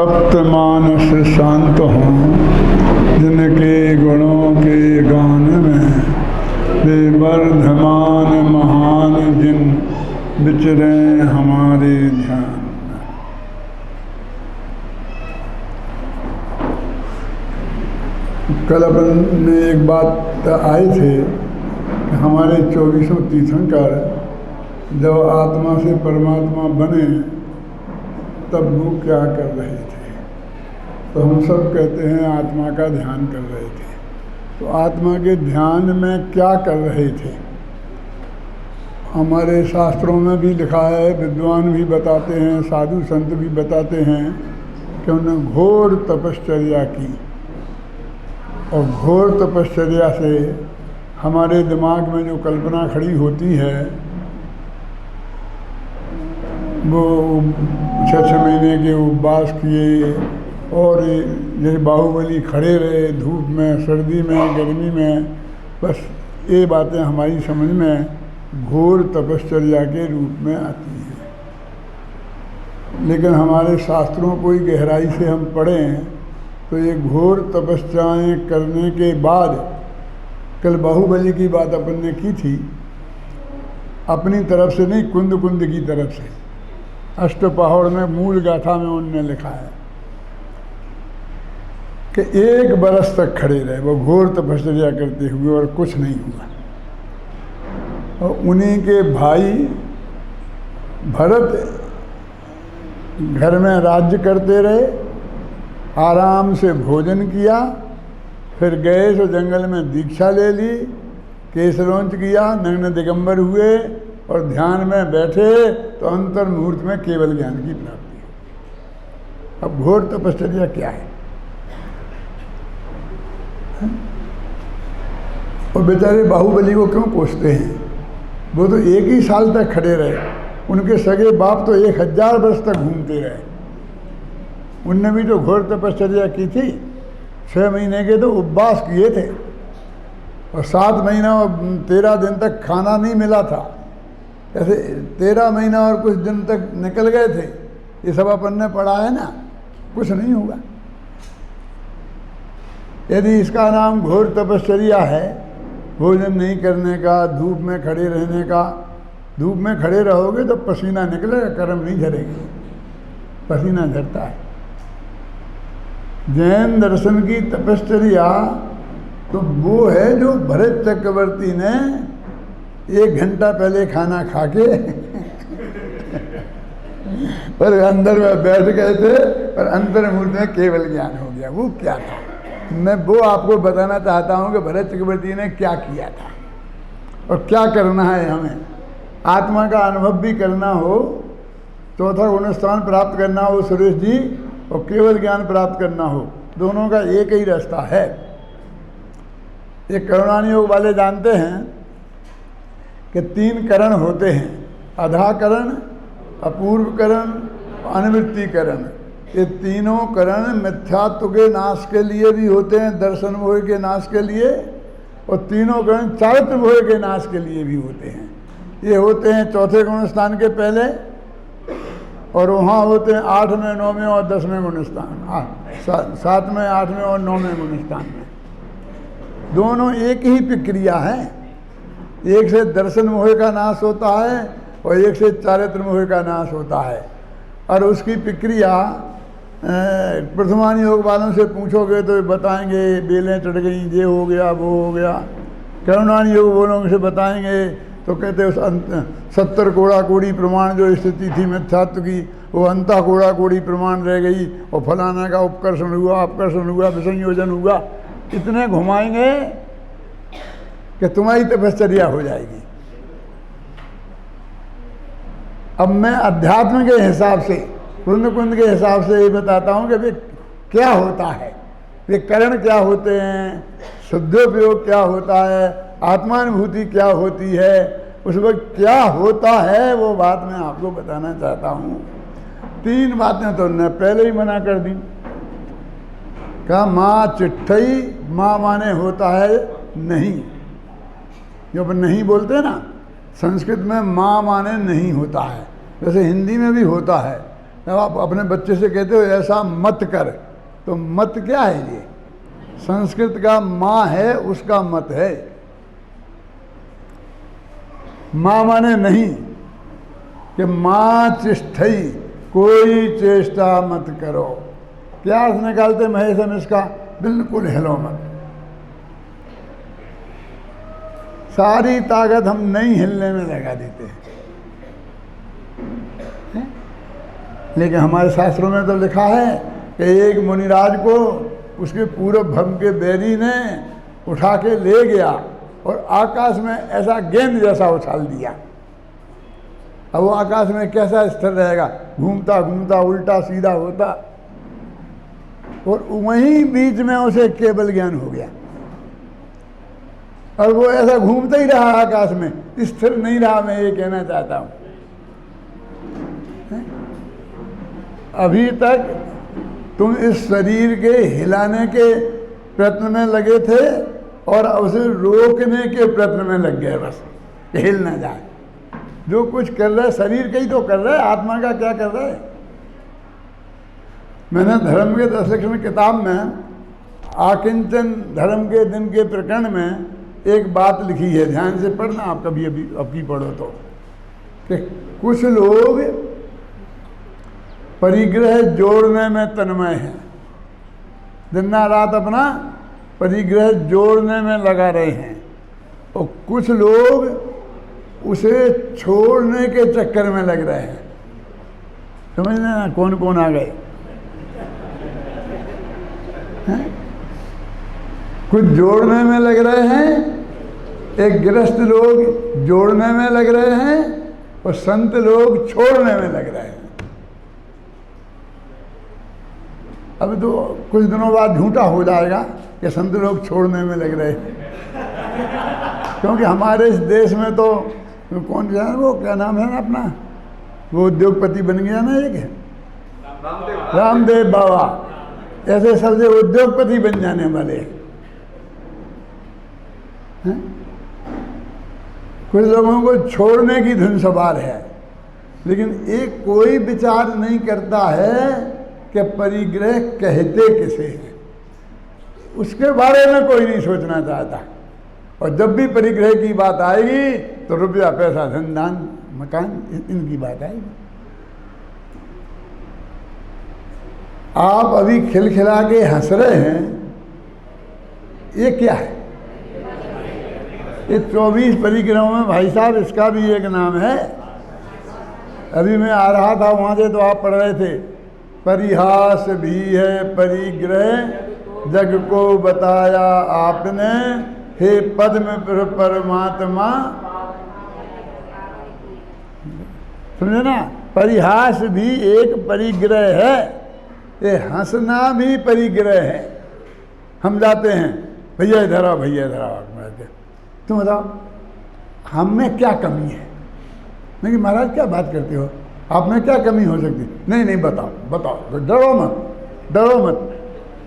सप्त मानस शांत हों जिनके गुणों के गान में, वे वर्धमान महान जिन विचरे हमारे ध्यान में। कल अपन में एक बात आए थे कि हमारे 2400 तीर्थंकर जब आत्मा से परमात्मा बने तब वो क्या कर रहे थे। तो हम सब कहते हैं आत्मा का ध्यान कर रहे थे। तो आत्मा के ध्यान में क्या कर रहे थे? हमारे शास्त्रों में भी लिखा है, विद्वान भी बताते हैं, साधु संत भी बताते हैं कि उन्होंने घोर तपश्चर्या की। और घोर तपश्चर्या से हमारे दिमाग में जो कल्पना खड़ी होती है वो 6 महीने के उपवास किए और जैसे बाहुबली खड़े रहे धूप में, सर्दी में, गर्मी में, बस ये बातें हमारी समझ में घोर तपश्चर्या के रूप में आती हैं। लेकिन हमारे शास्त्रों को गहराई से हम पढ़ें तो ये घोर तपस्याएं करने के बाद, कल बाहुबली की बात अपन ने की थी, अपनी तरफ से नहीं, कुंद कुंद की तरफ से। अष्टपहड़ में मूल गाथा में उनने लिखा है कि 1 बरस तक खड़े रहे वो घोर तपस्या करते हुए और कुछ नहीं हुआ। और उन्हीं के भाई भरत घर में राज्य करते रहे, आराम से भोजन किया, फिर गए तो जंगल में दीक्षा ले ली, केसरोंच किया, नग्न दिगंबर हुए और ध्यान में बैठे तो अंतर मुहूर्त में केवल ज्ञान की प्राप्ति हो। अब घोर तपश्चर्या क्या है? और बेचारे बाहुबली को क्यों कोसते हैं? वो तो 1 ही साल तक खड़े रहे, उनके सगे बाप तो 1000 वर्ष तक घूमते रहे। उनने भी तो घोर तपश्चर्या की थी। 6 महीने के तो उपवास किए थे और 7 महीना और 13 दिन तक खाना नहीं मिला था। ऐसे 13 महीना और कुछ दिन तक निकल गए थे। ये सब अपन ने पढ़ा है ना, कुछ नहीं होगा। यदि इसका नाम घोर तपश्चर्या है, भोजन नहीं करने का, धूप में खड़े रहने का, धूप में खड़े रहोगे तो पसीना निकलेगा, कर्म नहीं झरेगी, पसीना झरता है। जैन दर्शन की तपश्चर्या तो वो है जो भरत चक्रवर्ती ने 1 घंटा पहले खाना खा के और अंदर में बैठ गए थे और अंतर मुहूर्त में केवल ज्ञान हो गया। वो क्या था? मैं वो आपको बताना चाहता हूँ कि भरत चक्रवर्ती ने क्या किया था और क्या करना है। हमें आत्मा का अनुभव भी करना हो, चौथा गुणस्थान प्राप्त करना हो सुरेश जी, और केवल ज्ञान प्राप्त करना हो, दोनों का एक ही रास्ता है। ये करुणानि योग वाले जानते हैं कि 3 करण होते हैं, अधाकरण, अपूर्वकरण, अनिवृत्तिकरण। ये तीनों करण मिथ्यात्व के नाश के लिए भी होते हैं, दर्शन मोह के नाश के लिए, और तीनों करण चारित्र मोह के नाश के लिए भी होते हैं। ये होते हैं चौथे गुणस्थान के पहले, और वहाँ होते हैं 8वें, 9वें और 10वें गुणस्थान, 7वें, 8वें और 9वें गुणस्थान में। दोनों एक ही प्रक्रिया है। एक से दर्शन मोह का नाश होता है और एक से चारित्र मोह का नाश होता है। और उसकी प्रक्रिया प्रथमानि योग वालों से पूछोगे तो बताएंगे बेलें चढ़ गई, ये हो गया, वो हो गया। करुणानि योग वालों से बताएंगे तो कहते उस 70 कोड़ा कोड़ी प्रमाण जो स्थिति थी मिथ्यात्व की, वो अंतः कोड़ा कोड़ी प्रमाण रह गई, और फलाना का उपकर्षण हुआ, अपकर्षण हुआ, विसंयोजन हुआ। इतने घुमाएंगे कि तुम्हारी तपश्चर्या हो जाएगी। अब मैं अध्यात्म के हिसाब से, कुंद कुंद के हिसाब से ये बताता हूँ कि वे क्या होता है, वे करण क्या होते हैं, शुद्धोपयोग क्या होता है, आत्मानुभूति क्या होती है, उस वक्त क्या होता है, वो बात मैं आपको बताना चाहता हूँ। 3 बातें तो उन्होंने पहले ही मना कर दी। कहा माँ चिट्ठई, माँ माने होता है नहीं। जो अपन नहीं बोलते ना, संस्कृत में माँ माने नहीं होता है, वैसे हिंदी में भी होता है। जब आप अपने बच्चे से कहते हो ऐसा मत कर, तो मत क्या है? ये संस्कृत का माँ है, उसका मत है। माँ माने नहीं कि माँ चिष्ठई, कोई चेष्टा मत करो। क्या अर्थ निकालते महेश हम इसका? बिल्कुल हिलो मत। सारी ताकत हम नहीं हिलने में लगा देते हैं। लेकिन हमारे शास्त्रों में तो लिखा है कि एक मुनिराज को उसके पूर्व भम के बैरी ने उठा के ले गया और आकाश में ऐसा गेंद जैसा उछाल दिया। अब वो आकाश में कैसा स्थिर रहेगा? घूमता घूमता उल्टा सीधा होता, और वहीं बीच में उसे केवल ज्ञान हो गया। और वो ऐसा घूमता ही रहा आकाश में, स्थिर नहीं रहा। मैं ये कहना चाहता हूं, अभी तक तुम इस शरीर के हिलाने के प्रयत्न में लगे थे और उसे रोकने के प्रयत्न में लग गए, बस हिल ना जाए। जो कुछ कर रहे शरीर का ही तो कर रहे, आत्मा का क्या कर रहे? मैंने धर्म के 10 लक्षण किताब में आकिंचन धर्म के दिन के प्रकरण में एक बात लिखी है, ध्यान से पढ़ना आप कभी अभी अपनी पढ़ो तो, कि कुछ लोग परिग्रह जोड़ने में तन्मय हैं, दिन रात अपना परिग्रह जोड़ने में लगा रहे हैं, और कुछ लोग उसे छोड़ने के चक्कर में लग रहे हैं। समझ लेना कौन कौन आ गए। कुछ जोड़ने में लग रहे हैं, एक गृहस्थ लोग जोड़ने में लग रहे हैं, और संत लोग छोड़ने में लग रहे हैं। अभी तो कुछ दिनों बाद झूठा हो जाएगा कि संत लोग छोड़ने में लग रहे हैं, क्योंकि हमारे इस देश में तो कौन जाने, वो क्या नाम है ना अपना, वो उद्योगपति बन गया ना एक, रामदेव बाबा, ऐसे सबसे उद्योगपति बन जाने वाले हैं। कुछ लोगों को छोड़ने की धुन सवार है, लेकिन एक कोई विचार नहीं करता है कि परिग्रह कहते किसे हैं, उसके बारे में कोई नहीं सोचना चाहता। और जब भी परिग्रह की बात आएगी तो रुपया पैसा धन दान मकान इनकी बात आएगी। आप अभी खिलखिला के हंस रहे हैं, ये क्या है? ये 24 परिग्रहों में भाई साहब इसका भी एक नाम है। अभी मैं आ रहा था वहाँ से, तो आप पढ़ रहे थे, परिहास भी है परिग्रह, जग को बताया आपने, हे पद्म परमात्मा। समझे ना? परिहास भी एक परिग्रह है, ये हंसना भी परिग्रह है। हम जाते हैं, भैया इधर आओ, भैया इधर आओ, तुम बताओ हम में क्या कमी है? नहीं महाराज क्या बात करते हो, आप में क्या कमी हो सकती? नहीं नहीं बताओ बताओ, डरो मत डरो मत,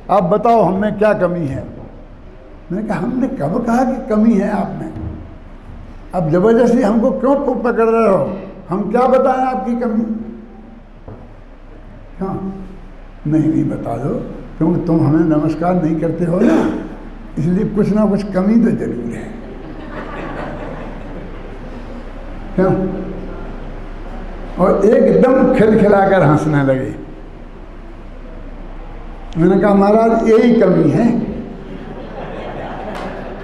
आप बताओ हम में क्या कमी है। मैंने कहा हमने कब कहा कि कमी है आप में? अब जबरदस्ती हमको क्यों पकड़ रहे हो? हम क्या बताएं आपकी कमी? हाँ नहीं नहीं बता दो, क्योंकि तुम हमें नमस्कार नहीं करते हो ना, इसलिए कुछ ना कुछ कमी तो जरूर है। क्यों? और एकदम खिलखिलाकर हंसने लगे। मैंने कहा महाराज यही कमी है,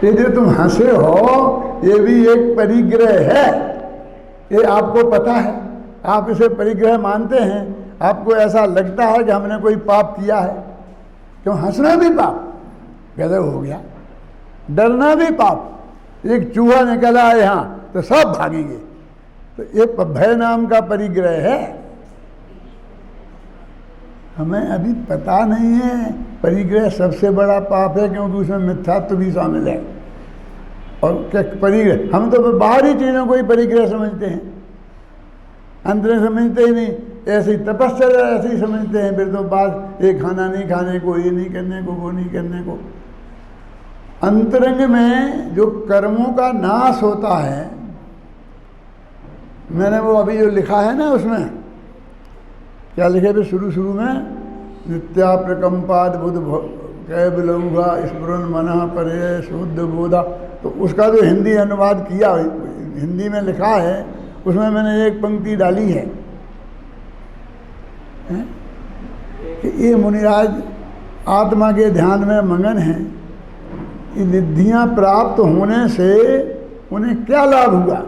ये जो तुम हंसे हो ये भी एक परिग्रह है, ये आपको पता है, आप इसे परिग्रह मानते हैं, आपको ऐसा लगता है कि हमने कोई पाप किया है। क्यों? हंसना भी पाप, गजब हो गया। डरना भी पाप, एक चूहा निकला है यहाँ तो सब भागेंगे, तो ये भय नाम का परिग्रह है। हमें अभी पता नहीं है परिग्रह सबसे बड़ा पाप है, क्योंकि उसमें मिथ्यात्व भी शामिल है। और क्या परिग्रह, हम तो बाहरी चीज़ों को ही परिग्रह समझते हैं, अंदर समझते ही नहीं। ऐसे ही तपस्या ऐसे ही समझते हैं, फिर तो बात ये खाना नहीं खाने को, ये नहीं करने को, वो नहीं करने को। अंतरंग में जो कर्मों का नाश होता है, मैंने वो अभी जो लिखा है ना उसमें क्या लिखे थे शुरू शुरू में? नित्या प्रकंपाद बुध कैबलौघा स्मरण मना परे शुद्ध बोधा। तो उसका जो हिंदी अनुवाद किया, हिंदी में लिखा है, उसमें मैंने एक पंक्ति डाली है कि ये मुनिराज आत्मा के ध्यान में मगन हैं, ये निधियाँ प्राप्त होने से उन्हें क्या लाभ हुआ।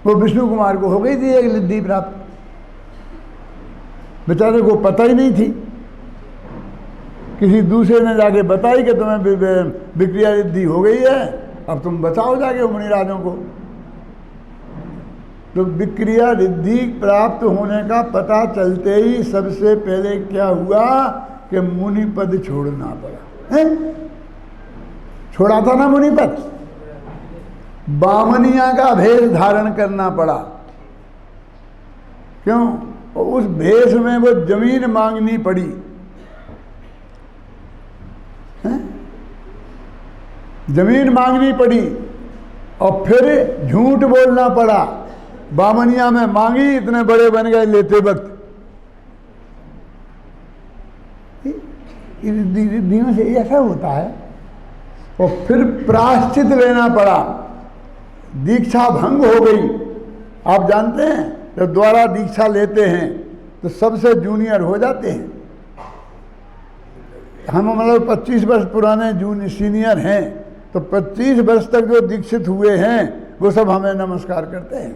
वो विष्णु कुमार को हो गई थी एक निधि प्राप्त, बेचारे को पता ही नहीं थी। किसी दूसरे ने जाके बताई कि तुम्हें विक्रिया रिद्धि हो गई है, अब तुम बचाओ जाके मुनिराजों को। तो विक्रिया रिद्धि प्राप्त होने का पता चलते ही सबसे पहले क्या हुआ कि मुनि पद छोड़ना पड़ा है? छोड़ा था ना मुनि पद, बामनिया का भेष धारण करना पड़ा। क्यों? उस भेष में वो जमीन मांगनी पड़ी है? जमीन मांगनी पड़ी और फिर झूठ बोलना पड़ा। बामनिया में मांगी, इतने बड़े बन गए लेते वक्त। रिद्धियों से ऐसा होता है। और फिर प्रायश्चित लेना पड़ा, दीक्षा भंग हो गई। आप जानते हैं जब द्वारा दीक्षा लेते हैं तो सबसे जूनियर हो जाते हैं। हम मतलब 25 वर्ष पुराने सीनियर हैं, तो 25 वर्ष तक जो दीक्षित हुए हैं वो सब हमें नमस्कार करते हैं।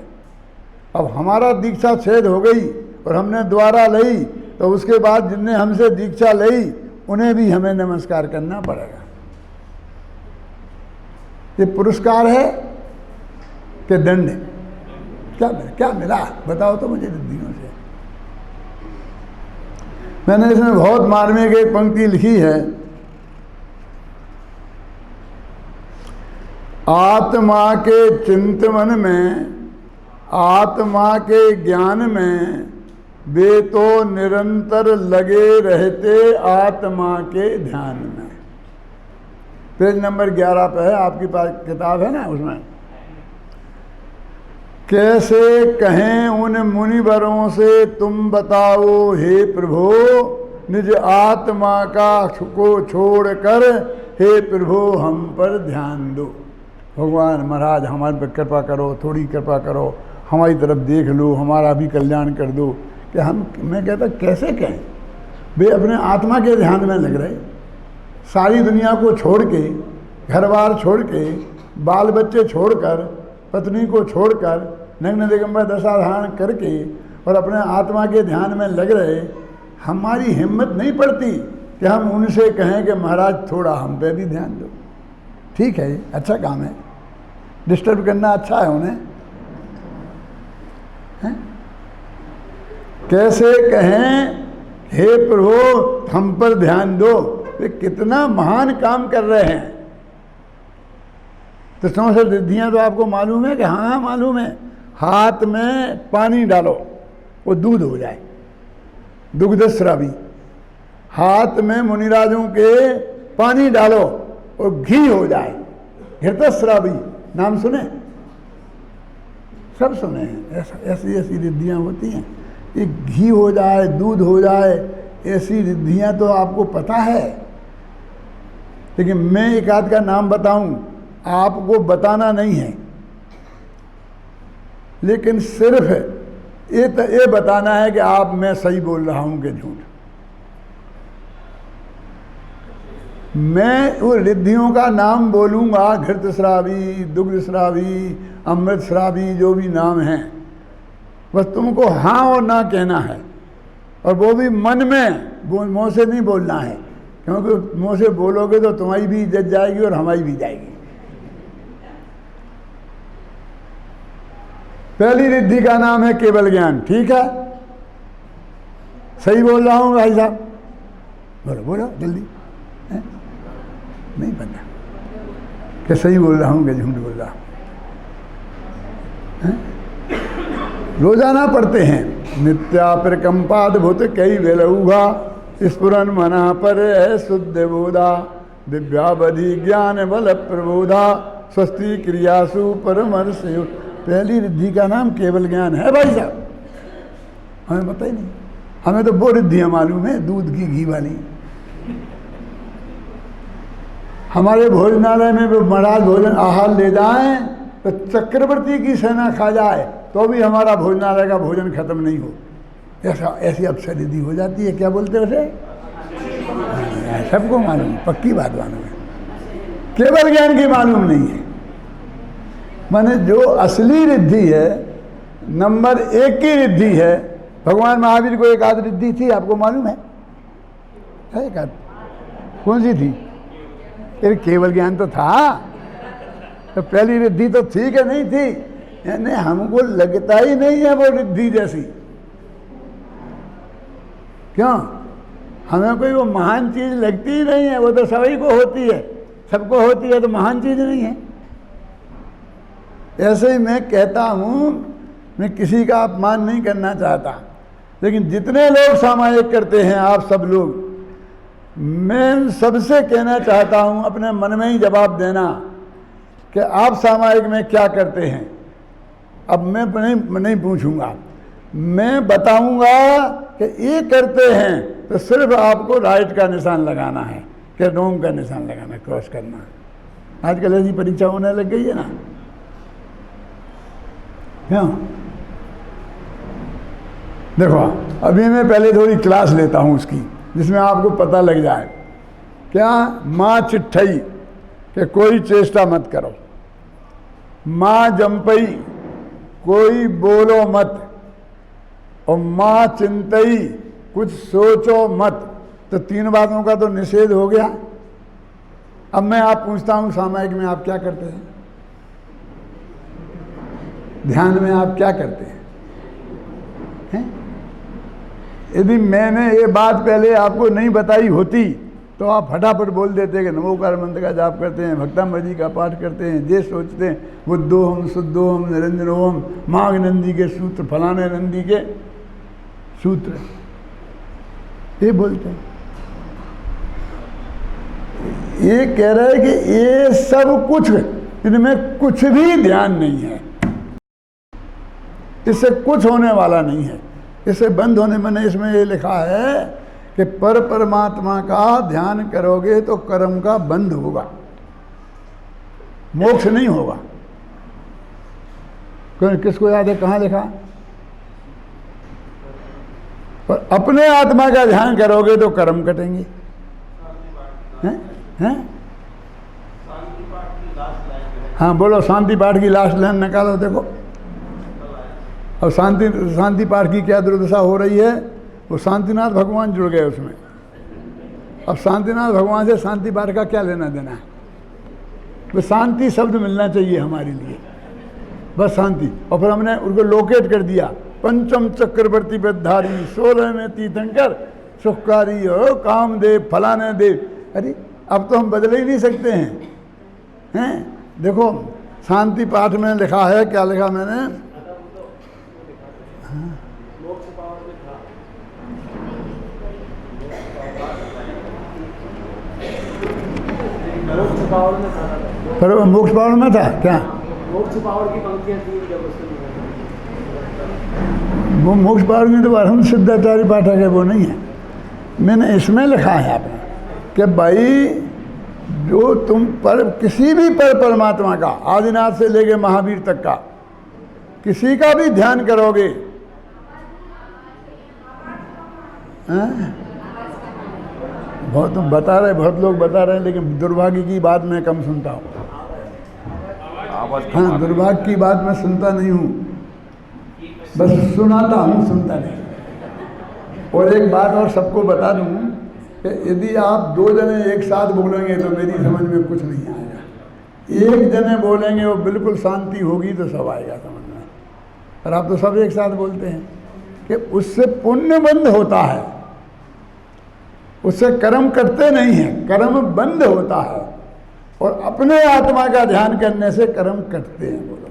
अब हमारा दीक्षा छेद हो गई और हमने द्वारा ली, तो उसके बाद जिनने हमसे दीक्षा ली उन्हें भी हमें नमस्कार करना पड़ेगा। ये पुरस्कार है कि दंड? क्या मिला बताओ तो मुझे रिद्धियों से। मैंने इसमें बहुत मार्मिक एक पंक्ति लिखी है, आत्मा के चिंतन में, आत्मा के ज्ञान में वे तो निरंतर लगे रहते आत्मा के ध्यान में। पेज नंबर 11 पे है, आपकी पास किताब है ना, उसमें। कैसे कहें उन मुनिवरों से तुम बताओ हे प्रभु, निज आत्मा का को छोड़कर हे प्रभु हम पर ध्यान दो। भगवान महाराज हमारे पर कृपा करो, थोड़ी कृपा करो, हमारी तरफ देख लो, हमारा भी कल्याण कर दो। कि मैं कहता कैसे कहें, वे अपने आत्मा के ध्यान में लग रहे, सारी दुनिया को छोड़ के, घर बार छोड़ के, बाल बच्चे छोड़कर, पत्नी को छोड़कर, नग्न दिगंबर दशा धारण करके और अपने आत्मा के ध्यान में लग रहे। हमारी हिम्मत नहीं पड़ती कि हम उनसे कहें कि महाराज थोड़ा हम पे भी ध्यान दो। ठीक है, अच्छा काम है, डिस्टर्ब करना अच्छा है उन्हें, है? कैसे कहें हे प्रभु हम पर ध्यान दो, वे कितना महान काम कर रहे हैं। तो समझ रिद्धियाँ तो आपको मालूम है कि हाँ मालूम है। हाथ में पानी डालो वो दूध हो जाए, दुग्धस्रावी। हाथ में मुनिराजों के पानी डालो और घी हो जाए, घृतस्रावी। नाम सुने? सब सुने हैं। ऐसी ऐसी रिद्धियाँ होती हैं। ये घी हो जाए, दूध हो जाए, ऐसी रिद्धियाँ तो आपको पता है। लेकिन मैं एक आध का नाम बताऊं, आपको बताना नहीं है, लेकिन सिर्फ ये बताना है कि आप मैं सही बोल रहा हूं कि झूठ। मैं वो रिद्धियों का नाम बोलूंगा, घृतस्रावी, दुग्धस्रावी, अमृतस्रावी, जो भी नाम हैं, बस तुमको हाँ और ना कहना है। और वो भी मन में, मुँह से नहीं बोलना है, क्योंकि मुँह से बोलोगे तो तुम्हारी भी इज्जत जाएगी और हमारी भी जाएगी। पहली रिद्धि का नाम है केवल ज्ञान। ठीक है, सही बोल रहा हूँ भाई साहब? बोलो बोलो जल्दी, है? नहीं पता कि सही बोल रहा हूँ कि झूठ बोल रहा हूँ। रोजाना पढ़ते हैं, नित्या प्रकंपाद्भुत कई वेलऊघा स्फुरन मना पर है शुद्ध बोधा, दिव्यावधि ज्ञान बल प्रबोधा, स्वस्ति क्रियासु परमर्ष। पहली रिद्धि का नाम केवल ज्ञान है भाई साहब। हमें पता ही नहीं। हमें तो वो रिद्धियाँ मालूम है, दूध की घी वाली। हमारे भोजनालय में वो महाराज भोजन आहार ले जाएं तो चक्रवर्ती की सेना खा जाए तो भी हमारा भोजनालय का भोजन खत्म नहीं हो, ऐसा ऐसी अप्सरिद्धि हो जाती है। क्या बोलते उसे? सबको मालूम, पक्की बात मालूम है, केवल ज्ञान की मालूम नहीं है। माने जो असली रिद्धि है, नंबर 1 की रिद्धि है, भगवान महावीर को एक आध रिद्धि थी, आपको मालूम है? एक आध कौन सी थी? फिर केवल ज्ञान तो था, तो पहली रिद्धि तो थी कि नहीं थी? यानी हमको लगता ही नहीं है वो रिद्धि जैसी। क्यों? हमें कोई वो महान चीज लगती ही नहीं है। वो तो सभी को होती है, सबको होती है, तो महान चीज नहीं है। ऐसे ही मैं कहता हूँ, मैं किसी का अपमान नहीं करना चाहता, लेकिन जितने लोग सामायिक करते हैं, आप सब लोग, मैं सबसे कहना चाहता हूँ अपने मन में ही जवाब देना कि आप सामायिक में क्या करते हैं। अब मैं नहीं पूछूंगा, मैं बताऊंगा कि ये करते हैं तो सिर्फ आपको राइट का निशान लगाना है कि रोंग का निशान लगाना है, क्रॉस करना है। आजकल ऐसी परीक्षा होने लग गई है ना। क्यों? देखो, अभी मैं पहले थोड़ी क्लास लेता हूँ उसकी, जिसमें आपको पता लग जाए। क्या? माँ चिट्ठई कि कोई चेष्टा मत करो, माँ जंपई कोई बोलो मत, और माँ चिंतई कुछ सोचो मत। तो 3 बातों का तो निषेध हो गया। अब मैं आप पूछता हूँ, सामायिक में आप क्या करते हैं? ध्यान में आप क्या करते हैं? यदि मैंने ये बात पहले आपको नहीं बताई होती तो आप फटाफट बोल देते कि नमोकार मंत्र का जाप करते हैं, भक्तांबर जी का पाठ करते हैं, ये सोचते हैं बुद्धोहम शुद्धोहम निरंजनोहम, माघ नंदी के सूत्र, फलाने नंदी के सूत्र, ये बोलते हैं। ये कह रहे हैं कि ये सब कुछ, इनमें कुछ भी ध्यान नहीं है, इससे कुछ होने वाला नहीं है, इससे बंद होने। मैंने इसमें ये लिखा है कि पर परमात्मा का ध्यान करोगे तो कर्म का बंद होगा, मोक्ष नहीं होगा। किसको याद है? कहाँ लिखा? पर अपने आत्मा का ध्यान करोगे तो कर्म कटेंगे। हैं? हाँ बोलो, शांति पाठ की लास्ट लाइन निकालो। देखो, अब शांति पाठ की क्या दुर्दशा हो रही है, वो शांतिनाथ भगवान जुड़ गए उसमें। अब शांतिनाथ भगवान से शांति पाठ का क्या लेना देना है? तो शांति शब्द मिलना चाहिए हमारे लिए, बस शांति। और फिर हमने उनको लोकेट कर दिया, पंचम चक्रवर्ती पेधारी, 16 में तीर्थंकर, सुखकारी हो कामदेव, फलाने देव। अरे अब तो हम बदल ही नहीं सकते हैं। देखो शांति पाठ में लिखा है, क्या लिखा मैंने? पर मोक्ष पावर में था क्या? मोक्ष पावर की पंक्तियां थी जब उसमें, वो मोक्ष पावर में तो हम सिद्धाचार्य पाठक है, वो नहीं है। मैंने इसमें लिखा है आपने कि भाई जो तुम पर किसी भी पर परमात्मा का, आदिनाथ से लेके महावीर तक का, किसी का भी ध्यान करोगे, बहुत तुम बता रहे, बहुत लोग बता रहे हैं, लेकिन दुर्भाग्य की बात मैं कम सुनता हूँ। हाँ, दुर्भाग्य की बात मैं सुनता नहीं हूँ, बस सुनाता हूँ, सुनता नहीं। और एक बात और सबको बता दूँ कि यदि आप 2 जने एक साथ बोलेंगे तो मेरी समझ में कुछ नहीं आएगा। 1 जने बोलेंगे वो बिल्कुल शांति होगी तो सब आएगा समझ में। और आप तो सब एक साथ बोलते हैं कि उससे पुण्य बंद होता है, उससे कर्म कटते नहीं हैं, कर्म बंद होता है। और अपने आत्मा का ध्यान करने से कर्म कटते हैं। बोलो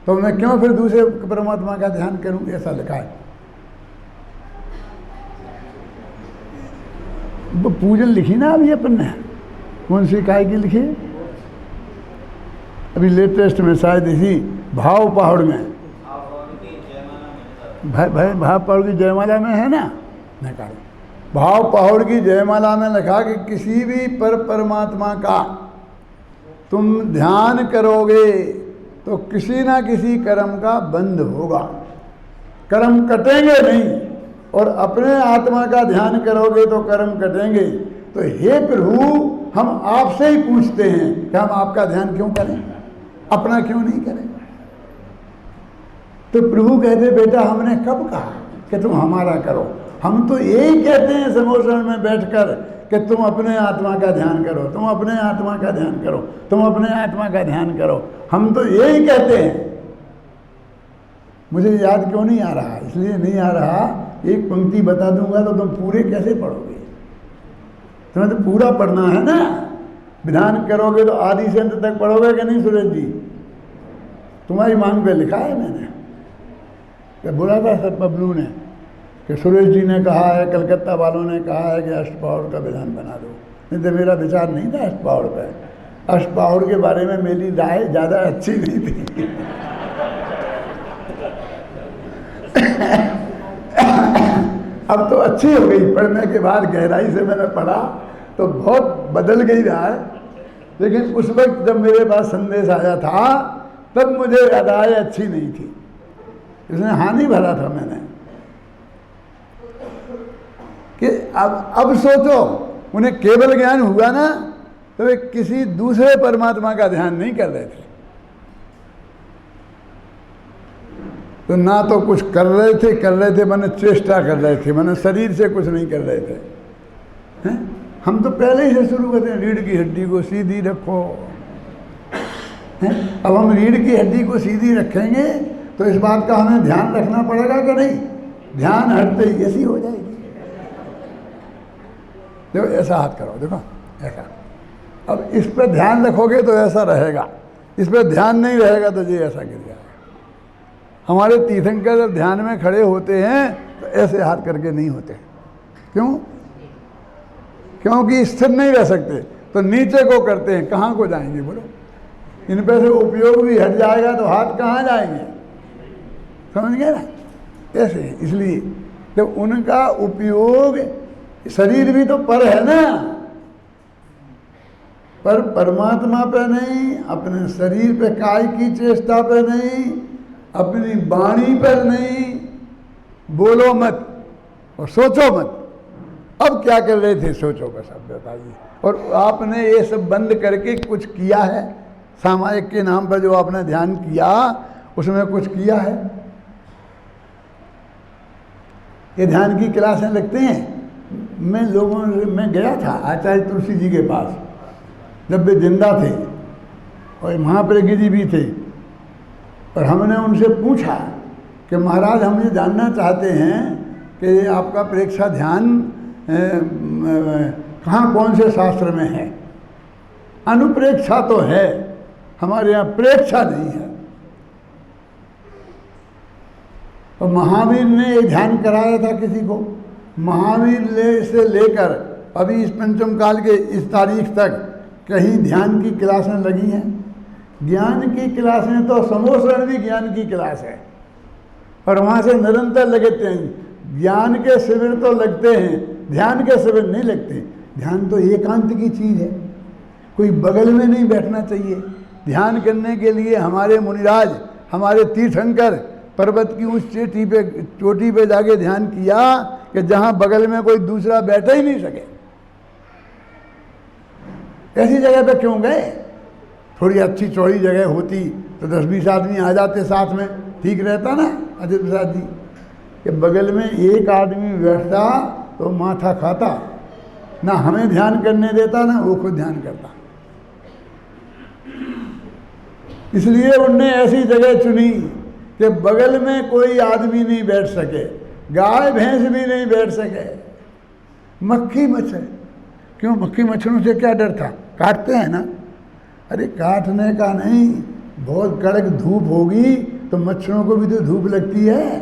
तो मैं क्यों फिर दूसरे परमात्मा का ध्यान करूं? ऐसा लिखा है। वो पूजन लिखी ना अभी अपन ने, कौन सी काय की लिखी? अभी लेटेस्ट में शायद इसी भाव पहाड़ में, भाव पहाड़ की जयमाला में है ना, निकालो। भाव पहाड़ की जयमाला में लिखा कि किसी भी परमात्मा का तुम ध्यान करोगे तो किसी ना किसी कर्म का बंध होगा, कर्म कटेंगे नहीं। और अपने आत्मा का ध्यान करोगे तो कर्म कटेंगे। तो हे प्रभु, हम आपसे ही पूछते हैं कि हम आपका ध्यान क्यों करें, अपना क्यों नहीं करें। तो प्रभु कहते बेटा हमने कब कहा कि तुम हमारा करो, हम तो यही कहते हैं समोसन में बैठकर कि तुम अपने आत्मा का ध्यान करो, तुम अपने आत्मा का ध्यान करो, तुम अपने आत्मा का ध्यान करो, हम तो यही कहते हैं। मुझे याद क्यों नहीं आ रहा, इसलिए नहीं आ रहा, एक पंक्ति बता दूंगा तो तुम पूरे कैसे पढ़ोगे, तुम्हें तो पूरा पढ़ना है ना। विधान करोगे तो आदि से अंत तक पढ़ोगे कि नहीं सुरेश जी? तुम्हारी मांग पे लिखा है मैंने, क्या बोला था सर बबलू ने कि सुरेश जी ने कहा है, कलकत्ता वालों ने कहा है कि अष्टपौर का विधान बना दो। नहीं तो मेरा विचार नहीं था अष्टपौर पे, अष्टपौर के बारे में मेरी राय ज़्यादा अच्छी नहीं थी। अब तो अच्छी हो गई, पढ़ने के बाद गहराई से मैंने पढ़ा तो बहुत बदल गई रहा है। लेकिन उस वक्त जब मेरे पास संदेश आया था तब मुझे राय अच्छी नहीं थी, इसने हानि भरा था मैंने कि अब सोचो, उन्हें केवल ज्ञान हुआ ना तो वे किसी दूसरे परमात्मा का ध्यान नहीं कर रहे थे। तो ना तो कुछ कर रहे थे मैंने चेष्टा कर रहे थे, मैंने शरीर से कुछ नहीं कर रहे थे। हैं? हम तो पहले ही से शुरू करते हैं, रीढ़ की हड्डी को सीधी रखो। हैं? अब हम रीढ़ की हड्डी को सीधी रखेंगे तो इस बात का हमें ध्यान रखना पड़ेगा कि नहीं? ध्यान हटते ही ऐसी हो जाएगी। देखो ऐसा हाथ करो, देखो ऐसा। अब इस पर ध्यान रखोगे तो ऐसा रहेगा, इस पर ध्यान नहीं रहेगा तो ये ऐसा गिर जाएगा। हमारे तीर्थंकर जब ध्यान में खड़े होते हैं तो ऐसे हाथ करके नहीं होते। क्यों? क्योंकि स्थिर नहीं रह सकते, तो नीचे को करते हैं। कहाँ को जाएंगे बोलो? इन पे से उपयोग भी हट जाएगा तो हाथ कहाँ जाएंगे? समझ गए ना? ऐसे इसलिए जब उनका उपयोग, शरीर भी तो पर है ना, पर परमात्मा पे नहीं, अपने शरीर पे काय की चेष्टा पे नहीं, अपनी वाणी पर नहीं। बोलो मत और सोचो मत। अब क्या कर रहे थे? सोचो बस, अब बताइए। और आपने ये सब बंद करके कुछ किया है? सामायिक के नाम पर जो आपने ध्यान किया उसमें कुछ किया है? ये ध्यान की क्लासें लगते हैं। मैं गया था आचार्य तुलसी जी के पास जब वे जिंदा थे, और महाप्रज्ञ जी भी थे। और हमने उनसे पूछा कि महाराज हम ये जानना चाहते हैं कि आपका प्रेक्षा ध्यान कहाँ कौन से शास्त्र में है? अनुप्रेक्षा तो है, हमारे यहाँ प्रेक्षा नहीं है। और महावीर ने ये ध्यान कराया था किसी को। महावीर से लेकर अभी इस पंचम काल के इस तारीख तक कहीं ध्यान की क्लासें लगी हैं? ज्ञान की क्लासें तो समोसरण भी ज्ञान की क्लास है, और वहाँ से निरंतर लगते हैं। ज्ञान के शिविर तो लगते हैं, ध्यान के शिविर नहीं लगते। ध्यान तो एकांत की चीज़ है, कोई बगल में नहीं बैठना चाहिए। ध्यान करने के लिए हमारे मुनिराज, हमारे तीर्थंकर पर्वत की उस चोटी पे जाके ध्यान किया कि जहाँ बगल में कोई दूसरा बैठ ही नहीं सके। ऐसी जगह पे क्यों गए? थोड़ी अच्छी चौड़ी जगह होती तो 10-20 आदमी आ जाते साथ में, ठीक रहता ना अजय प्रसाद जी? कि बगल में एक आदमी बैठता तो माथा खाता, ना हमें ध्यान करने देता ना वो खुद ध्यान करता। इसलिए उनने ऐसी जगह चुनी कि बगल में कोई आदमी नहीं बैठ सके, गाय भैंस भी नहीं बैठ सके। मक्खी मच्छर, क्यों? मक्खी मच्छरों से क्या डर था? काटते हैं ना। अरे काटने का नहीं, बहुत कड़क धूप होगी तो मच्छरों को भी तो धूप लगती है।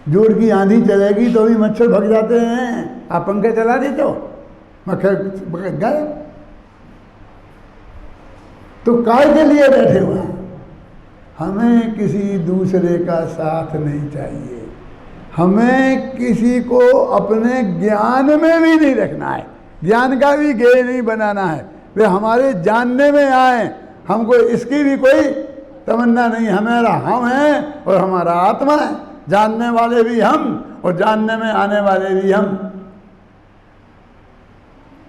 जोर की आंधी चलेगी तो भी मच्छर भग जाते हैं। आप पंखा चला देते हो, मच्छर गए। तो काय के लिए बैठे हुए हैं? हमें किसी दूसरे का साथ नहीं चाहिए, हमें किसी को अपने ज्ञान में भी नहीं रखना है, ज्ञान का भी गेय नहीं बनाना है। वे हमारे जानने में आए, हमको इसकी भी कोई तमन्ना नहीं। हमारा हम है और हमारा आत्मा है, जानने वाले भी हम और जानने में आने वाले भी हम।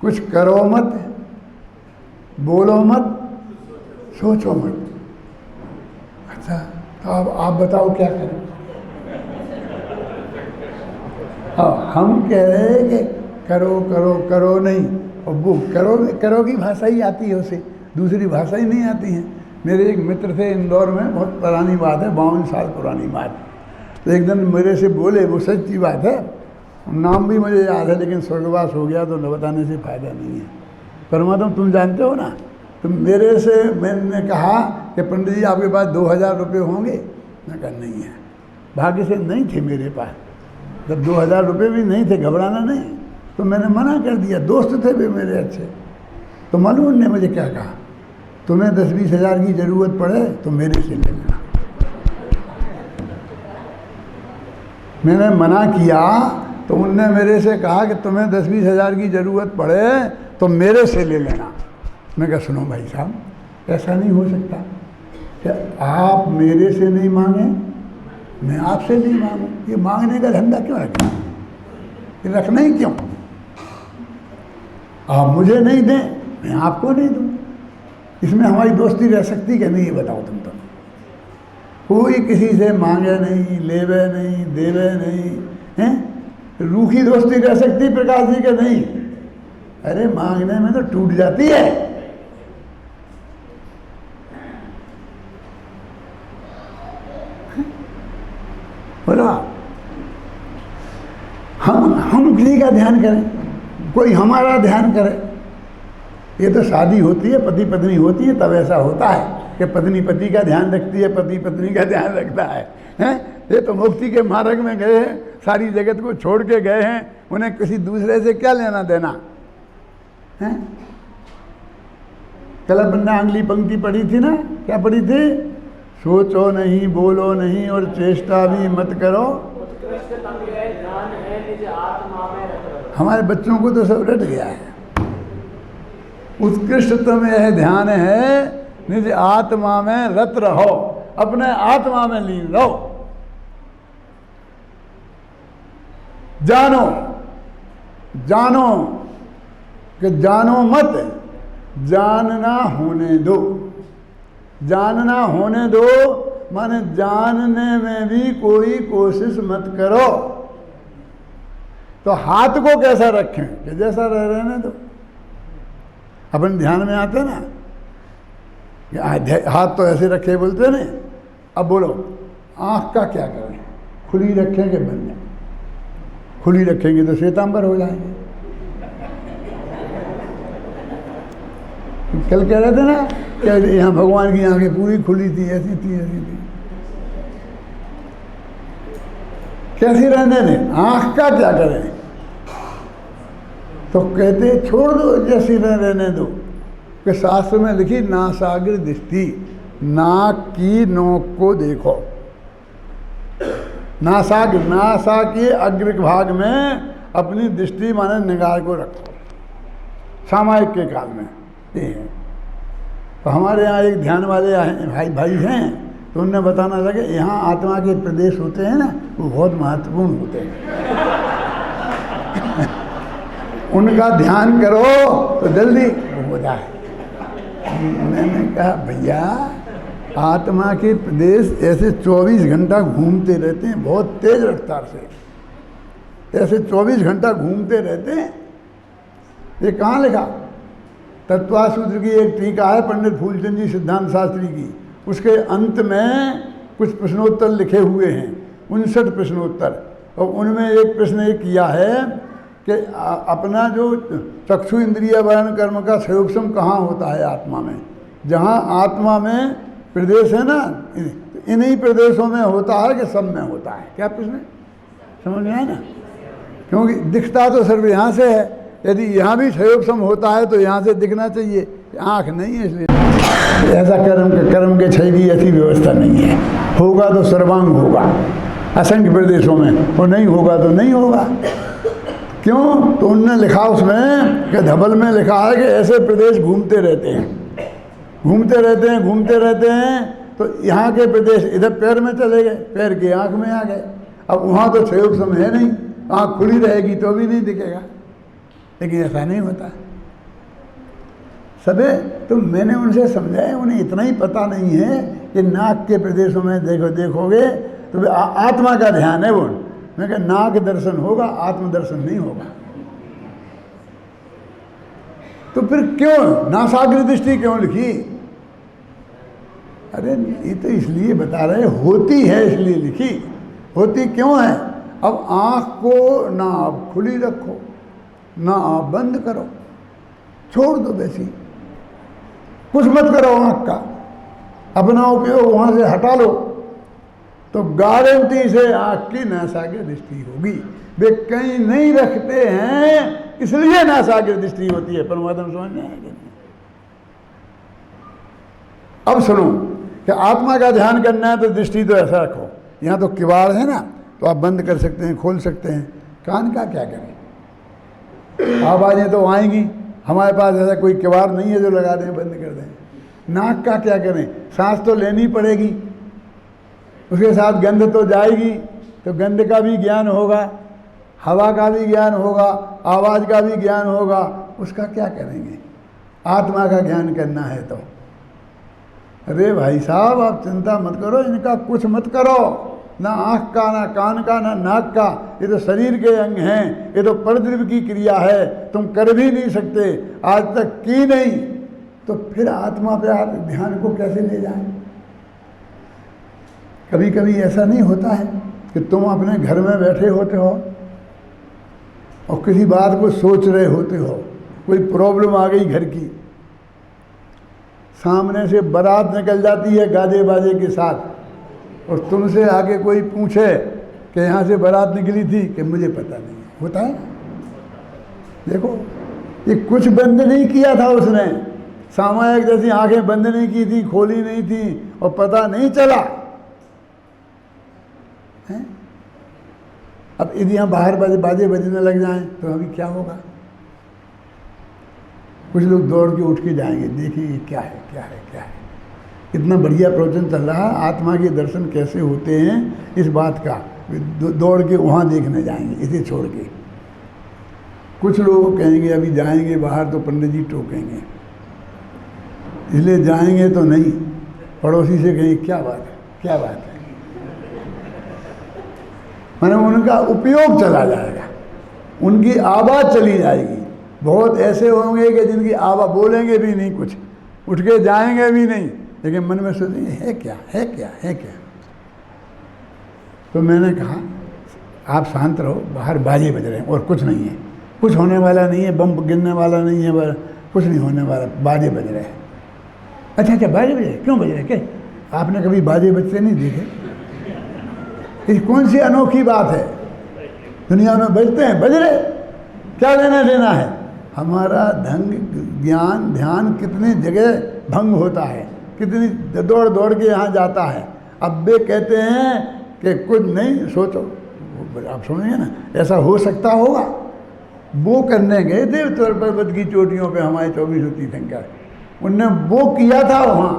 कुछ करो मत, बोलो मत, सोचो मत। अच्छा, तो अब आप बताओ क्या करें? हम कह रहे हैं कि करो करो करो नहीं, और वो करो की भाषा ही आती है उसे, दूसरी भाषा ही नहीं आती है। मेरे एक मित्र थे इंदौर में, बहुत पुरानी बात है, 52 साल पुरानी बात। तो एक दिन मेरे से बोले, वो सच्ची बात है, नाम भी मुझे याद है, लेकिन स्वर्गवास हो गया तो न बताने से फायदा नहीं है। परमात्मा तुम जानते हो ना, तो मेरे से मैंने कहा कि पंडित जी आपके पास 2000 रुपये होंगे? मैं कहा नहीं है, भाग्य से नहीं थे मेरे पास। जब 2000 रुपये भी नहीं थे, घबराना नहीं, तो मैंने मना कर दिया। दोस्त थे वे मेरे अच्छे। तो मालूम उन्होंने मुझे क्या कहा, तुम्हें 10-20 हज़ार की ज़रूरत पड़े तो मेरे से ले लेना। मैंने मना किया तो उनने मेरे से कहा कि तुम्हें 10-20 हज़ार की ज़रूरत पड़े तो मेरे से ले लेना। मैं कहा सुनो भाई साहब, ऐसा नहीं हो सकता कि आप मेरे से नहीं मांगे, मैं आपसे नहीं मांगूं। ये मांगने का धंधा क्यों रखना, ये रखना ही क्यों? आप मुझे नहीं दें, मैं आपको नहीं दूं, इसमें हमारी दोस्ती रह सकती कि नहीं, ये बताओ तुम तो। कोई किसी से मांगे नहीं, लेवे नहीं, देवे नहीं, हैं? रूखी दोस्ती रह सकती प्रकाश जी के नहीं? अरे मांगने में तो टूट जाती है। बोलो हम किसी का ध्यान करें, कोई हमारा ध्यान करे। ये तो शादी होती है, पति पत्नी होती है, तब ऐसा होता है कि पत्नी पति का ध्यान रखती है, पति पत्नी का ध्यान रखता है, हैं? ये तो मुक्ति के मार्ग में गए हैं, सारी जगत को छोड़ के गए हैं, उन्हें किसी दूसरे से क्या लेना देना है? कल अपन ने अगली पंक्ति पढ़ी थी ना, क्या पढ़ी थी? सोचो नहीं, बोलो नहीं और चेष्टा भी मत करो। हमारे बच्चों को तो सब रट गया है। उत्कृष्टतम यह ध्यान है, निज आत्मा में रत रहो, अपने आत्मा में लीन रहो। जानो जानो कि जानो मत, जानना होने दो। जानना होने दो माने जानने में भी कोई कोशिश मत करो। तो हाथ को कैसा रखें कि जैसा रहने दो। अपन ध्यान में आते ना, हाथ तो ऐसे रखे बोलते ना। अब बोलो आँख का क्या करें, खुली रखेंगे बंद? खुली रखेंगे तो श्वेतांबर हो जाएंगे। कल कह रहे थे ना क्या, यहाँ भगवान की आंखें पूरी खुली थी, ऐसी थी ऐसी थी। कैसी रहने दें, आँख का क्या करें? तो कहते छोड़ दो, जैसी रहने दो। कि शास्त्र में लिखी नासाग्र दृष्टि, नाक की नोक को देखो। नासाग्र, नासा के अग्र भाग में अपनी दृष्टि माने निगाह को रखो, सामायिक के काल में ये है। तो हमारे यहाँ एक ध्यान वाले भाई हैं, तो उनने बताना लगे यहाँ आत्मा के प्रदेश होते हैं ना, वो बहुत महत्वपूर्ण होते हैं। उनका ध्यान करो तो जल्दी हो जाए। मैंने कहा भैया आत्मा के प्रदेश ऐसे 24 घंटा घूमते रहते हैं, बहुत तेज रफ्तार से ऐसे 24 घंटा घूमते रहते हैं। ये कहाँ लिखा? तत्वासूत्र की एक टीका है पंडित फूलचंद जी सिद्धांत शास्त्री की, उसके अंत में कुछ प्रश्नोत्तर लिखे हुए हैं, 59 प्रश्नोत्तर। और उनमें एक प्रश्न ये किया है कि अपना जो चक्षु इंद्रिय वर्ण कर्म का संयोगसम कहाँ होता है आत्मा में? जहाँ आत्मा में प्रदेश है ना, इन्हीं प्रदेशों में होता है कि सब में होता है? क्या प्रश्न समझ में आया ना? क्योंकि दिखता तो सिर्फ यहाँ से है, यदि यहाँ भी संयोगसम होता है तो यहाँ से दिखना चाहिए, आँख नहीं है इसलिए। ऐसा कर्म के क्षय की ऐसी व्यवस्था नहीं है। होगा तो सर्वांग होगा असंख्य प्रदेशों में, और नहीं होगा तो नहीं होगा। क्यों? तो उनने लिखा उसमें कि धबल में लिखा है कि ऐसे प्रदेश घूमते रहते हैं, घूमते रहते हैं, घूमते रहते हैं। तो यहाँ के प्रदेश इधर पैर में चले गए, पैर की आँख में आ गए। अब वहाँ तो क्षयोग समय है नहीं, आँख खुली रहेगी तो भी नहीं दिखेगा। लेकिन ऐसा नहीं होता सबे। तो मैंने उनसे समझाया, उन्हें इतना ही पता नहीं है कि नाक के प्रदेशों में देखोगे तो आत्मा का ध्यान है वो। मैं कहा नाक दर्शन होगा, आत्म दर्शन नहीं होगा। तो फिर क्यों नासाग्र दृष्टि क्यों लिखी? अरे ये तो इसलिए बता रहे, होती है इसलिए लिखी। होती क्यों है? अब आँख को ना आप खुली रखो, ना आप बंद करो, छोड़ दो वैसी, कुछ मत करो आँख का, अपना उपयोग वहाँ से हटा लो, तो गारंटी से आँख की नासाग्र दृष्टि होगी। वे कहीं नहीं रखते हैं इसलिए नासाग्र दृष्टि होती है। परमात्मा समझ में आएगा। अब सुनो कि आत्मा का ध्यान करना है तो दृष्टि तो ऐसा रखो। यहाँ तो किवाड़ है ना, तो आप बंद कर सकते हैं, खोल सकते हैं। कान का क्या करें? आवाज़ें तो आएंगी, हमारे पास ऐसा कोई किवाड़ नहीं है जो लगा दें बंद कर दें। नाक का क्या करें? सांस तो लेनी पड़ेगी, उसके साथ गंध तो जाएगी, तो गंध का भी ज्ञान होगा, हवा का भी ज्ञान होगा, आवाज़ का भी ज्ञान होगा। उसका क्या करेंगे? आत्मा का ज्ञान करना है तो अरे भाई साहब आप चिंता मत करो, इनका कुछ मत करो, ना आँख का, ना कान का, ना नाक का। ये तो शरीर के अंग हैं, ये तो परद्रव्य की क्रिया है, तुम कर भी नहीं सकते, आज तक की नहीं, तो फिर आत्मा पे आप ध्यान को कैसे ले जाएं? कभी कभी ऐसा नहीं होता है कि तुम अपने घर में बैठे होते हो और किसी बात को सोच रहे होते हो, कोई प्रॉब्लम आ गई घर की, सामने से बारात निकल जाती है गाजे बाजे के साथ, और तुमसे आगे कोई पूछे कि यहाँ से बारात निकली थी, कि मुझे पता नहीं। होता है? देखो ये कुछ बंद नहीं किया था उसने, सामायिक जैसी आंखें बंद नहीं की थी, खोली नहीं थी, और पता नहीं चला है? अब यदि यहाँ बाहर बाजे बजने लग जाएं तो अभी क्या होगा? कुछ लोग दौड़ के उठ के जाएंगे, देखिए क्या है क्या है क्या है। इतना बढ़िया प्रवचन चल रहा है, आत्मा के दर्शन कैसे होते हैं इस बात का, दौड़ के वहाँ देखने जाएंगे इसे छोड़ के। कुछ लोग कहेंगे अभी जाएंगे बाहर तो पंडित जी टोकेंगे, इसलिए जाएंगे तो नहीं, पड़ोसी से कहेंगे क्या बात है क्या बात है, मैंने उनका उपयोग चला जाएगा, उनकी आवाज़ चली जाएगी। बहुत ऐसे होंगे कि जिनकी आवाज़ बोलेंगे भी नहीं, कुछ उठ के जाएंगे भी नहीं, लेकिन मन में सोचेंगे है क्या है क्या है क्या। तो मैंने कहा आप शांत रहो, बाहर बाजे बज रहे हैं और कुछ नहीं है, कुछ होने वाला नहीं है, बम गिरने वाला नहीं है, कुछ नहीं होने वाला, बाजे बज रहे हैं। अच्छा बाजे बज रहे, क्यों बज रहे? क्या आपने कभी बाजे बजते नहीं देखे? ये कौन सी अनोखी बात है? दुनिया में बजते हैं, बज रहे, क्या लेना देना है? हमारा ढंग ज्ञान ध्यान कितनी जगह भंग होता है, कितनी दौड़ दौड़ के यहाँ जाता है। अब वे कहते हैं कि कुछ नहीं, सोचो, आप समझेंगे ना, ऐसा हो सकता होगा। वो करने गए थे पर्वत की चोटियों पे हमारे 24 तीर्थंकर, उनने वो किया था वहाँ,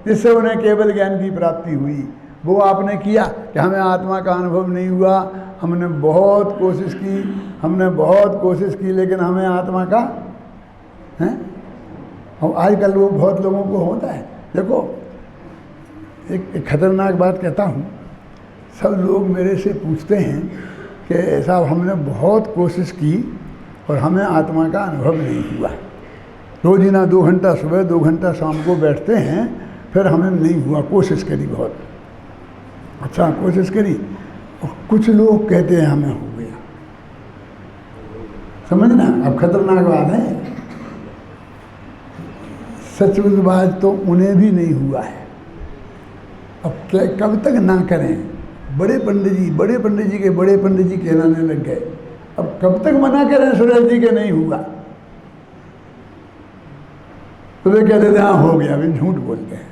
जिससे उन्हें केवल ज्ञान की प्राप्ति हुई। वो आपने किया कि हमें आत्मा का अनुभव नहीं हुआ, हमने बहुत कोशिश की, हमने बहुत कोशिश की, लेकिन हमें आत्मा का है। और आजकल वो बहुत लोगों को होता है। देखो एक खतरनाक बात कहता हूँ, सब लोग मेरे से पूछते हैं कि साहब हमने बहुत कोशिश की और हमें आत्मा का अनुभव नहीं हुआ। रोजीना 2 घंटा सुबह 2 घंटा शाम को बैठते हैं, फिर हमें नहीं हुआ, कोशिश करी बहुत, अच्छा कोशिश करी, और कुछ लोग कहते हैं हमें हो गया। समझना, अब खतरनाक बात है। सचमुच बात तो उन्हें भी नहीं हुआ है। अब क्या कब तक ना करें? बड़े पंडित जी के बड़े पंडित जी कहलाने लग गए, अब कब तक मना करें सुरेश जी के नहीं हुआ? तो वे कहते थे हाँ हो गया, अभी झूठ बोलते हैं।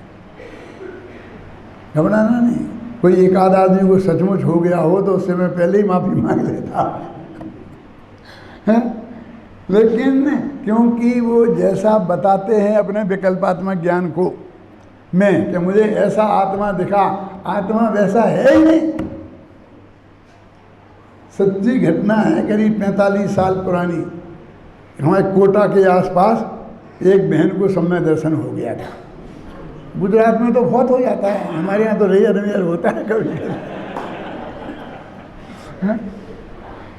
घबराना नहीं, कोई एक आध आदमी को सचमुच हो गया हो तो उससे मैं पहले ही माफ़ी मांग लेता है। लेकिन क्योंकि वो जैसा बताते हैं अपने विकल्पात्मक ज्ञान को मैं कि मुझे ऐसा आत्मा दिखा, आत्मा वैसा है ही नहीं। सच्ची घटना है, करीब 45 साल पुरानी। हमारे कोटा के आसपास एक बहन को समय दर्शन हो गया था। गुजरात में तो बहुत हो जाता है, हमारे यहाँ तो रेयर रेयर होता है कभी कभी।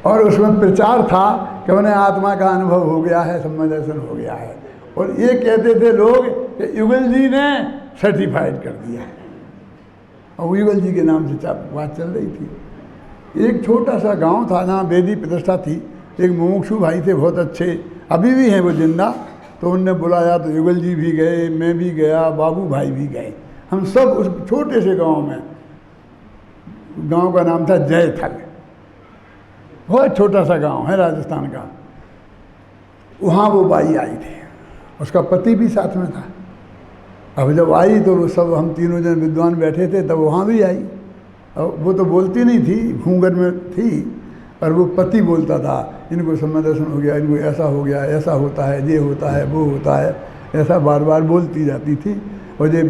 और उसमें प्रचार था कि उन्हें आत्मा का अनुभव हो गया है, समय दर्शन हो गया है। और ये कहते थे लोग कि युगल जी ने सर्टिफाइड कर दिया है, और युगल जी के नाम से बात चल रही थी। एक छोटा सा गांव था जहाँ वेदी प्रतिष्ठा थी। एक मुमुक्षु भाई थे बहुत अच्छे, अभी भी हैं वो जिंदा। तो उनने बुलाया तो युगल जी भी गए, मैं भी गया, बाबू भाई भी गए। हम सब उस छोटे से गांव में, गांव का नाम था जयथल, बहुत छोटा सा गांव है राजस्थान का। वहाँ वो बाई आई थी, उसका पति भी साथ में था। अब जब आई तो वो सब हम तीनों जन विद्वान बैठे थे, तब वहाँ भी आई। और वो तो बोलती नहीं थी, घूंघट में थी, और वो पति बोलता था, इनको समय दर्शन हो गया, इनको ऐसा हो गया, ऐसा होता है, ये होता है, वो होता है, ऐसा बार बार बोलती जाती थी। और ये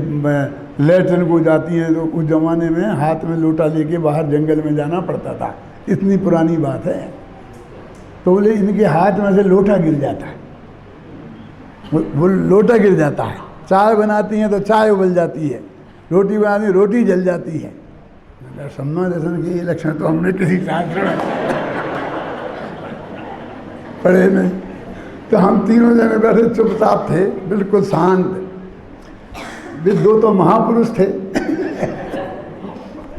लैट्रिन को जाती हैं तो उस ज़माने में हाथ में लोटा लेके बाहर जंगल में जाना पड़ता था, इतनी पुरानी बात है। तो बोले इनके हाथ में से लोटा गिर जाता है, वो लोटा गिर जाता है। चाय बनाती हैं तो चाय उबल जाती है, रोटी बनाती रोटी जल जाती है। समय दर्शन के ये लक्षण तो हमने किसी शास्त्र में पढ़े नहीं। तो हम तीनों जने बैठे चुपचाप थे, बिल्कुल शांत। वे दो तो महापुरुष थे,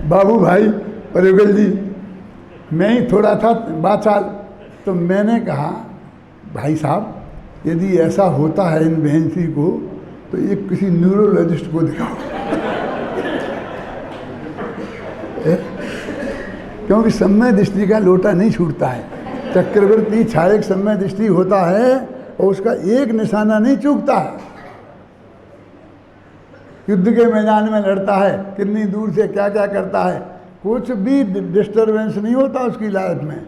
बाबू भाई और युगल जी। मैं ही थोड़ा था बाचाल। तो मैंने कहा भाई साहब, यदि ऐसा होता है इन बहन सी को तो ये किसी न्यूरोलॉजिस्ट को दिखाओ। क्योंकि समय दृष्टि का लोटा नहीं छूटता है। चक्रवर्ती छायक समय दृष्टि होता है और उसका एक निशाना नहीं चूकता है। युद्ध के मैदान में लड़ता है, कितनी दूर से क्या क्या करता है, कुछ भी डिस्टरबेंस नहीं होता उसकी लाइफ में।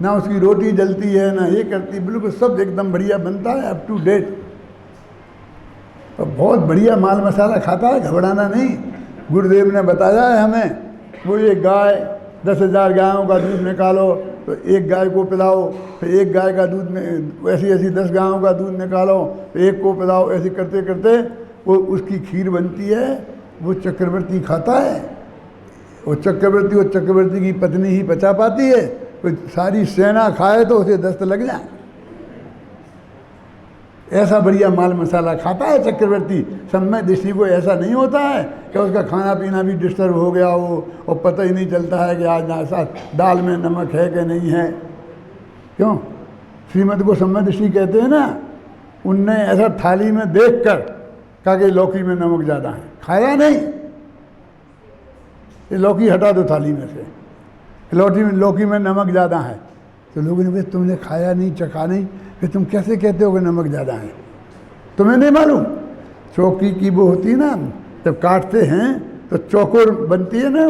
ना उसकी रोटी जलती है, ना ये करती, बिल्कुल सब एकदम बढ़िया बनता है, अप टू डेट। और बहुत बढ़िया माल मसाला खाता है, घबराना नहीं। गुरुदेव ने बताया है हमें, वो ये गाय 10,000 गायों का दूध निकालो तो एक गाय को पिलाओ, फिर एक गाय का दूध में ऐसी ऐसी 10 गायों का दूध निकालो तो एक को पिलाओ, ऐसे करते करते वो उसकी खीर बनती है। वो चक्रवर्ती खाता है, वो चक्रवर्ती की पत्नी ही पचा पाती है। तो सारी सेना खाए तो उसे दस्त लग जाए, ऐसा बढ़िया माल मसाला खाता है चक्रवर्ती। समय दृष्टि को ऐसा नहीं होता है कि उसका खाना पीना भी डिस्टर्ब हो गया हो और पता ही नहीं चलता है कि आज ऐसा दाल में नमक है कि नहीं है। क्यों? श्रीमद को समय दृष्टि कहते हैं ना। उनने ऐसा थाली में देख कर कहा कि लौकी में नमक ज़्यादा है, खाया नहीं, ये लौकी हटा दो थाली में से, लौकी में नमक ज़्यादा है। तो लोगों ने कहा तुमने खाया नहीं, चखा नहीं, फिर तुम कैसे कहते हो कि नमक ज़्यादा है? तुम्हें नहीं मालूम? चौकी की वो होती है ना, जब काटते हैं तो चौकोर बनती है ना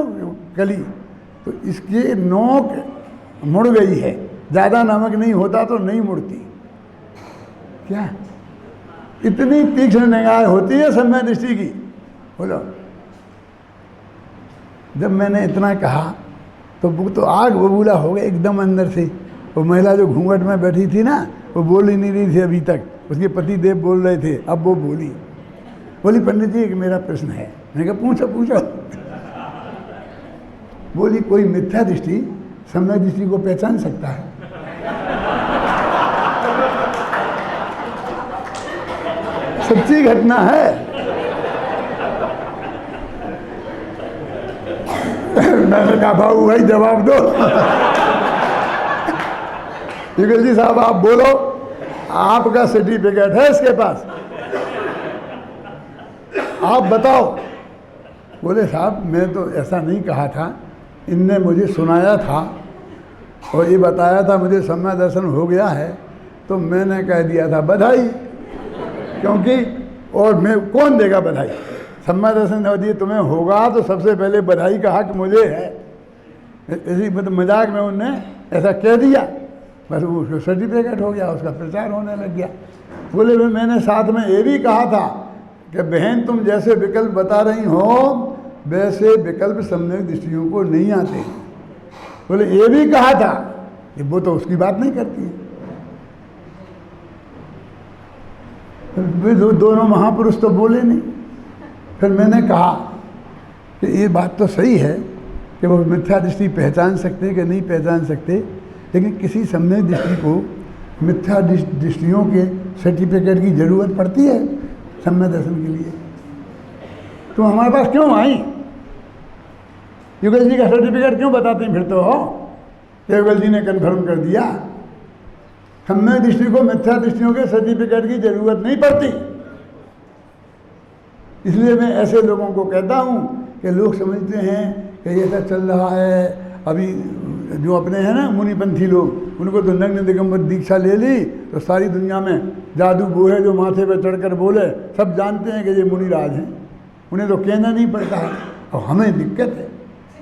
कली, तो इसकी नोक मुड़ गई है। ज़्यादा नमक नहीं होता तो नहीं मुड़ती। क्या इतनी तीक्ष्ण निगाह होती है समय दृष्टि की? बोलो। जब मैंने इतना कहा तो वो तो आग बबूला हो गया एकदम अंदर से। वो महिला जो घूंघट में बैठी थी ना, वो बोल ही नहीं रही थी अभी तक, उसके पति देव बोल रहे थे, अब वो बोली पंडित जी एक मेरा प्रश्न है। मैंने कहा पूछो। बोली कोई मिथ्या दृष्टि समय दृष्टि को पहचान सकता है? सच्ची घटना है। मैंने कहा बाबू भाई जवाब दो। युगल जी साहब आप बोलो, आपका सर्टिफिकेट है इसके पास, आप बताओ। बोले साहब मैं तो ऐसा नहीं कहा था, इनने मुझे सुनाया था और ये बताया था मुझे समय दर्शन हो गया है, तो मैंने कह दिया था बधाई। क्योंकि और मैं कौन देगा बधाई? सम्यक दर्शन यदि तुम्हें होगा तो सबसे पहले बधाई का हक मुझे है। इसी मतलब मजाक में उनने ऐसा कह दिया, बस वो सर्टिफिकेट हो गया, उसका प्रचार होने लग गया। बोले मैंने साथ में ये भी कहा था कि बहन तुम जैसे विकल्प बता रही हो वैसे विकल्प सम्यक दृष्टियों को नहीं आते। बोले ये भी कहा था कि वो तो उसकी बात नहीं करती है। दोनों महापुरुष तो बोले नहीं। फिर मैंने कहा कि ये बात तो सही है कि वो मिथ्या दृष्टि पहचान सकते कि नहीं पहचान सकते, लेकिन किसी सम्यक दृष्टि को मिथ्या दृष्टियों के सर्टिफिकेट की ज़रूरत पड़ती है सम्यक दर्शन के लिए। तुम हमारे पास क्यों आई? युगल जी का सर्टिफिकेट क्यों बताते फिर तो हो? युगल जी ने कन्फर्म कर दिया। सम्यक दृष्टि को मिथ्या दृष्टियों के सर्टिफिकेट की ज़रूरत नहीं पड़ती। इसलिए मैं ऐसे लोगों को कहता हूँ कि लोग समझते हैं कि ऐसा चल रहा है। अभी जो अपने हैं ना मुनिपंथी लोग, उनको तो नग्न दिगंबर दीक्षा ले ली तो सारी दुनिया में जादू वो है जो माथे पर चढ़कर बोले, सब जानते हैं कि ये मुनिराज हैं, उन्हें तो कहना नहीं पड़ता है। और हमें दिक्कत है,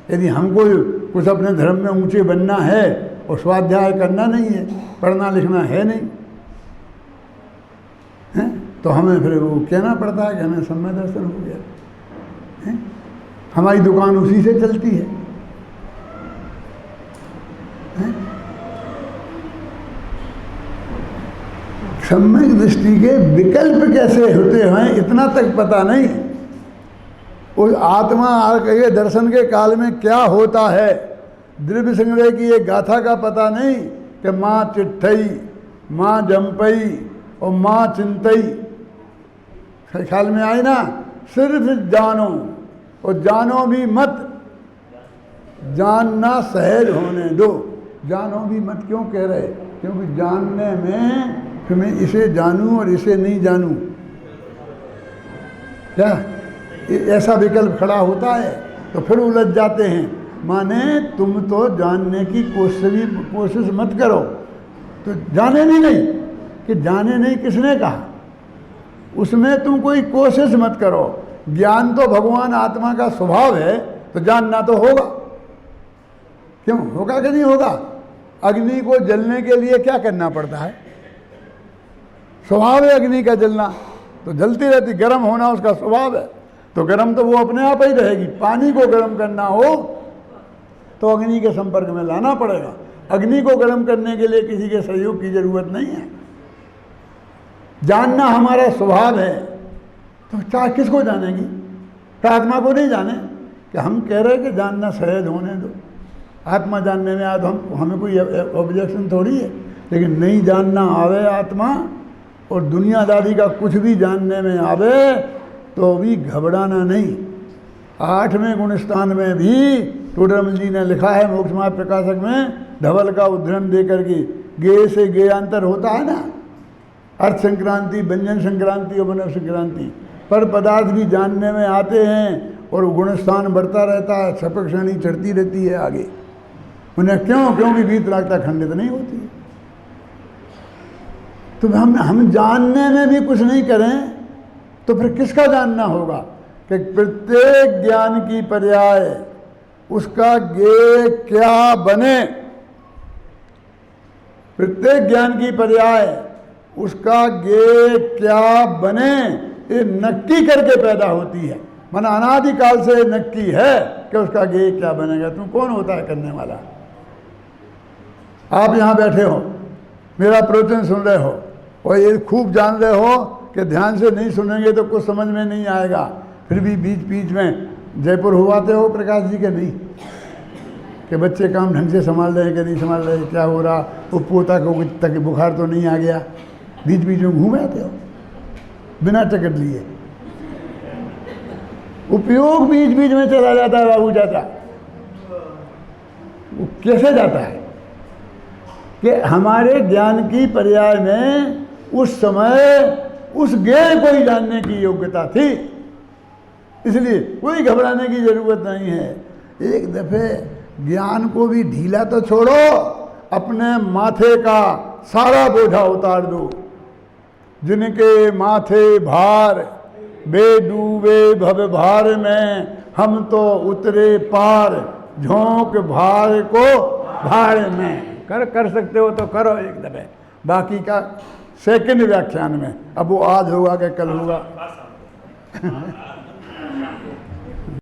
यदि हमको कुछ अपने धर्म में ऊंचे बनना है और स्वाध्याय करना नहीं है, पढ़ना लिखना है नहीं है, तो हमें फिर वो कहना पड़ता है कि हमें सम्यक दर्शन हो गया है। हमारी दुकान उसी से चलती है। सम्यक दृष्टि के विकल्प कैसे होते हैं इतना तक पता नहीं। उस आत्मा के दर्शन के काल में क्या होता है, द्रव्य संग्रह की एक गाथा का पता नहीं कि माँ चिट्ठई, माँ जम्पई और माँ चिंतई, ख्याल में आई ना? सिर्फ जानो और जानो भी मत, जानना सहज होने दो। जानो भी मत क्यों कह रहे? क्योंकि जानने में फिर मैं इसे जानूं और इसे नहीं जानूं, क्या ऐसा विकल्प खड़ा होता है तो फिर उलझ जाते हैं। माने तुम तो जानने की कोशिश मत करो, तो जाने भी नहीं कि जाने नहीं किसने कहा, उसमें तुम कोई कोशिश मत करो। ज्ञान तो भगवान आत्मा का स्वभाव है, तो जानना तो होगा। क्यों होगा कि नहीं होगा? अग्नि को जलने के लिए क्या करना पड़ता है? स्वभाव है अग्नि का जलना, तो जलती रहती, गर्म होना उसका स्वभाव है, तो गर्म तो वो अपने आप ही रहेगी। पानी को गर्म करना हो तो अग्नि के संपर्क में लाना पड़ेगा। अग्नि को गर्म करने के लिए किसी के सहयोग की जरूरत नहीं है। जानना हमारा स्वभाव है, तो चाहे किसको जानेगी? आत्मा को नहीं जाने कि हम कह रहे हैं कि जानना सहज होने दो। आत्मा जानने में आए तो हमें कोई ऑब्जेक्शन थोड़ी है, लेकिन नहीं जानना आवे आत्मा और दुनियादारी का कुछ भी जानने में आवे तो भी घबराना नहीं। 8वें गुणस्थान में भी टोडरमल जी ने लिखा है मोक्ष मार्ग प्रकाशक में, धवल का उदाहरण देकर के गे से गे अंतर होता है ना, अर्थ संक्रांति, व्यंजन संक्रांति और मनव संक्रांति, पर पदार्थ भी जानने में आते हैं और गुणस्थान बढ़ता रहता है, छपक श्रेणी चढ़ती रहती है आगे। उन्हें क्योंकि वीतरागता खंडित नहीं होती। तो हम जानने में भी कुछ नहीं करें तो फिर किसका जानना होगा? कि प्रत्येक ज्ञान की पर्याय उसका गे क्या बने, प्रत्येक ज्ञान की पर्याय उसका गे क्या बने, ये नक्की करके पैदा होती है। माना अनादिकाल से नक्की है कि उसका गे क्या बनेगा। तुम कौन होता है करने वाला? आप यहाँ बैठे हो, मेरा प्रवचन सुन रहे हो और ये खूब जान रहे हो कि ध्यान से नहीं सुनेंगे तो कुछ समझ में नहीं आएगा, फिर भी बीच बीच में जयपुर हुआते हो प्रकाश जी के नहीं कि बच्चे काम ढंग से संभाल रहे हैं कि नहीं संभाल रहे, क्या हो रहा, वो पोता को तक बुखार तो नहीं आ गया, बीच बीच में घूम आते हो बिना टिकट लिए। उपयोग बीच बीच में चला जाता है बाबू जाता। वो कैसे जाता है कि हमारे ज्ञान की पर्याय में उस समय उस ज्ञान को ही जानने की योग्यता थी, इसलिए कोई घबराने की जरूरत नहीं है। एक दफे ज्ञान को भी ढीला तो छोड़ो, अपने माथे का सारा बोझा उतार दो। जिनके माथे भार बे डूबे भव भार में हम तो उतरे पार, झोंक भार को भार में। कर सकते हो तो करो एक दफे, बाकी का सेकंड व्याख्यान में। अब वो आज होगा कि कल होगा।